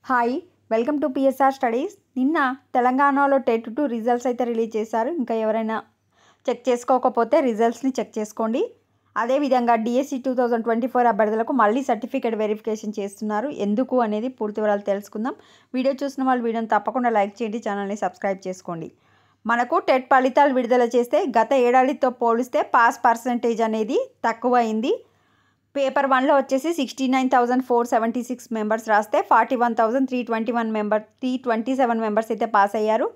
Hi welcome to PSR studies. నిన్న తెలంగాణలో TET 2 results అయితే రిలీజ్ చేశారు. ఇంకా ఎవరైనా చెక్ చేసుకోకపోతే రిజల్ట్స్ని చెక్ చేసుకోండి. అదేవిధంగా డిఎస్సి 2024 అభ్యర్థులకు మళ్ళీ సర్టిఫికేట్ వెరిఫికేషన్ చేస్తున్నారు. ఎందుకు అనేది పూర్తి వివరాలు తెలుసుకుందాం. వీడియో చూసిన వాళ్ళు వీడియోని తప్పకుండా లైక్ చేయండి, ఛానల్ని సబ్స్క్రైబ్ చేసుకోండి. మనకు టెట్ ఫలితాలు విడుదల చేస్తే గత ఏడాదితో పోలిస్తే పాస్ పర్సంటేజ్ అనేది తక్కువ అయింది. పేపర్ 1లో వచ్చేసి 69,476 మెంబర్స్ రాస్తే 41,327 మెంబర్స్ అయితే పాస్ అయ్యారు.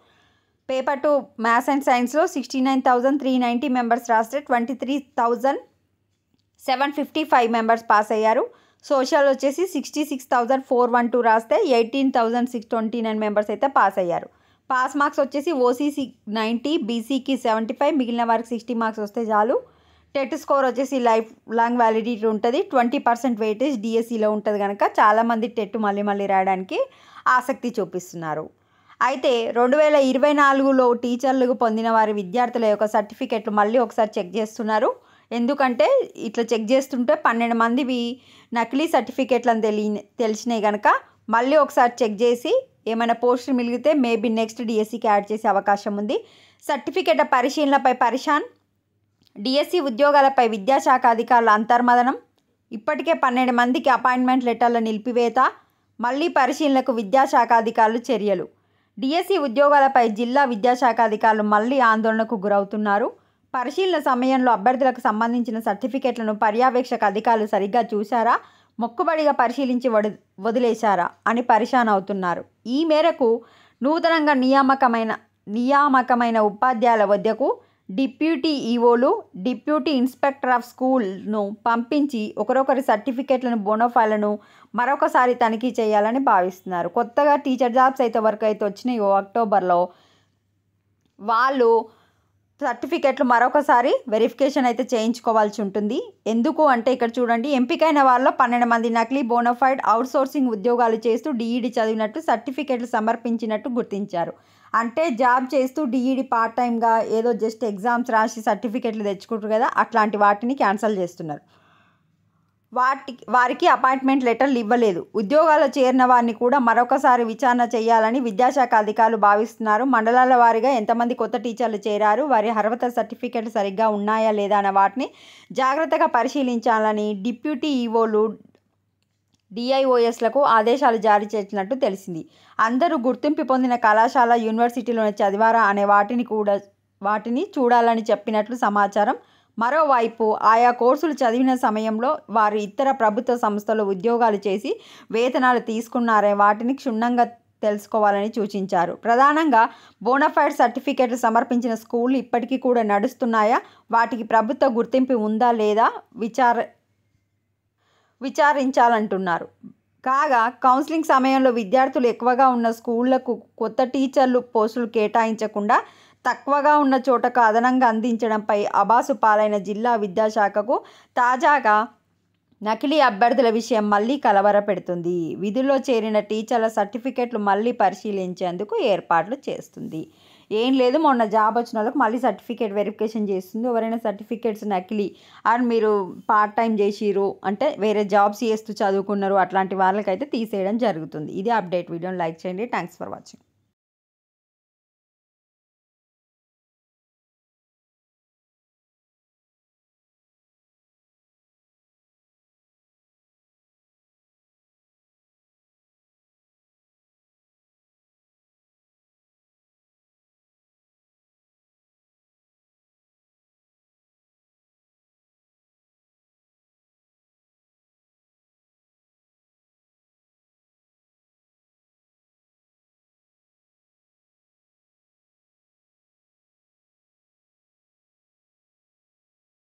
పేపర్ 2 మ్యాథ్స్ అండ్ సైన్స్లో 69,390 మెంబర్స్ రాస్తే 23,755 మెంబర్స్ పాస్ అయ్యారు. సోషల్ వచ్చేసి 66,412 రాస్తే 18,629 మెంబర్స్ అయితే పాస్ అయ్యారు. పాస్ మార్క్స్ వచ్చేసి ఓసీసీ 90, బీసీకి 75, మిగిలిన వారికి 60 మార్క్స్ వస్తే చాలు. టెట్ స్కోర్ వచ్చేసి లైఫ్ లాంగ్ వ్యాలిడిటీ ఉంటుంది. 20% వెయిటేజ్ డిఎస్సిలో ఉంటుంది కనుక చాలామంది టెట్ మళ్ళీ రాయడానికి ఆసక్తి చూపిస్తున్నారు. అయితే 2024లో టీచర్లకు పొందిన వారి విద్యార్థుల యొక్క సర్టిఫికెట్లు మళ్ళీ ఒకసారి చెక్ చేస్తున్నారు. ఎందుకంటే ఇట్లా చెక్ చేస్తుంటే 12 మందివి నకిలీ సర్టిఫికెట్లు అని తెలిసినాయి కనుక మళ్ళీ ఒకసారి చెక్ చేసి ఏమైనా పోస్టులు మిగిలితే మేబీ నెక్స్ట్ డిఎస్సికి యాడ్ చేసే అవకాశం ఉంది. సర్టిఫికెట్ల పరిశీలనపై పరిశాన్, డిఎస్సి ఉద్యోగాలపై విద్యాశాఖ అధికారుల అంతర్మదనం, ఇప్పటికే 12 మందికి అపాయింట్మెంట్ లెటర్ల నిలిపివేత, మళ్ళీ పరిశీలనకు విద్యాశాఖ అధికారులు చర్యలు. డిఎస్సి ఉద్యోగాలపై జిల్లా విద్యాశాఖ అధికారులు మళ్ళీ ఆందోళనకు గురవుతున్నారు. పరిశీలన సమయంలో అభ్యర్థులకు సంబంధించిన సర్టిఫికెట్లను పర్యవేక్షక అధికారులు సరిగ్గా చూశారా, మొక్కుబడిగా పరిశీలించి వదిలేశారా అని పరిశాన్ అవుతున్నారు. ఈ మేరకు నూతనంగా నియామకమైన ఉపాధ్యాయుల వద్దకు డిప్యూటీ ఈఓలు, డిప్యూటీ ఇన్స్పెక్టర్ ఆఫ్ స్కూల్ను పంపించి ఒకరొకరి సర్టిఫికెట్లను, బోనోఫైలను మరొకసారి తనిఖీ చేయాలని భావిస్తున్నారు. కొత్తగా టీచర్ జాబ్స్ అయితే వరకు అయితే వచ్చినాయో అక్టోబర్లో వాళ్ళు సర్టిఫికెట్లు మరొకసారి వెరిఫికేషన్ అయితే చేయించుకోవాల్సి ఉంటుంది. ఎందుకు అంటే ఇక్కడ చూడండి, ఎంపికైన వాళ్ళలో 12 మంది నకిలీ బోనోఫైడ్ అవుట్సోర్సింగ్ ఉద్యోగాలు చేస్తూ డిఈడి చదివినట్టు సర్టిఫికెట్లు సమర్పించినట్టు గుర్తించారు. అంటే జాబ్ చేస్తూ డిఈడి పార్ట్ టైమ్గా ఏదో జస్ట్ ఎగ్జామ్స్ రాసి సర్టిఫికెట్లు తెచ్చుకుంటారు కదా, అట్లాంటి వాటిని క్యాన్సిల్ చేస్తున్నారు. వారికి అపాయింట్మెంట్ లెటర్లు ఇవ్వలేదు. ఉద్యోగాల్లో చేరిన వారిని కూడా మరొకసారి విచారణ చేయాలని విద్యాశాఖ అధికారులు భావిస్తున్నారు. మండలాల వారీగా ఎంతమంది కొత్త టీచర్లు చేరారు, వారి అర్హత సర్టిఫికెట్లు సరిగ్గా ఉన్నాయా లేదా అన్న వాటిని జాగ్రత్తగా పరిశీలించాలని డిప్యూటీ ఈఓలు, డిఐఓఎస్లకు ఆదేశాలు జారీ చేసినట్టు తెలిసింది. అందరూ గుర్తింపు పొందిన కళాశాల, యూనివర్సిటీలోనే చదివారా అనే వాటిని చూడాలని చెప్పినట్లు సమాచారం. మరోవైపు ఆయా కోర్సులు చదివిన సమయంలో వారు ఇతర ప్రభుత్వ సంస్థలు ఉద్యోగాలు చేసి వేతనాలు తీసుకున్నారే వాటిని క్షుణ్ణంగా తెలుసుకోవాలని సూచించారు. ప్రధానంగా బోనఫైడ్ సర్టిఫికెట్లు సమర్పించిన స్కూళ్ళు ఇప్పటికీ కూడా నడుస్తున్నాయా, వాటికి ప్రభుత్వ గుర్తింపు ఉందా లేదా విచారించాలంటున్నారు. కాగా కౌన్సిలింగ్ సమయంలో విద్యార్థులు ఎక్కువగా ఉన్న స్కూళ్లకు కొత్త టీచర్లు పోస్టులు కేటాయించకుండా తక్కువగా ఉన్న చోటకు అదనంగా అందించడంపై అబాసు పాలైన జిల్లా విద్యాశాఖకు తాజాగా నకిలీ అభ్యర్థుల విషయం మళ్ళీ కలవరపెడుతుంది. విధుల్లో చేరిన టీచర్ల సర్టిఫికెట్లు మళ్ళీ పరిశీలించేందుకు ఏర్పాట్లు చేస్తుంది. ఏం లేదు, మొన్న జాబ్ వచ్చిన వాళ్ళకి మళ్ళీ సర్టిఫికేట్ వెరిఫికేషన్ చేస్తుంది. ఎవరైనా సర్టిఫికేట్స్ నకిలీ అండ్ మీరు పార్ట్ టైం చేసిరు అంటే వేరే జాబ్స్ చేస్తూ చదువుకున్నారు అట్లాంటి వాళ్ళకైతే తీసేయడం జరుగుతుంది. ఇది అప్డేట్. వీడియోని లైక్ చేయండి. Thanks for watching.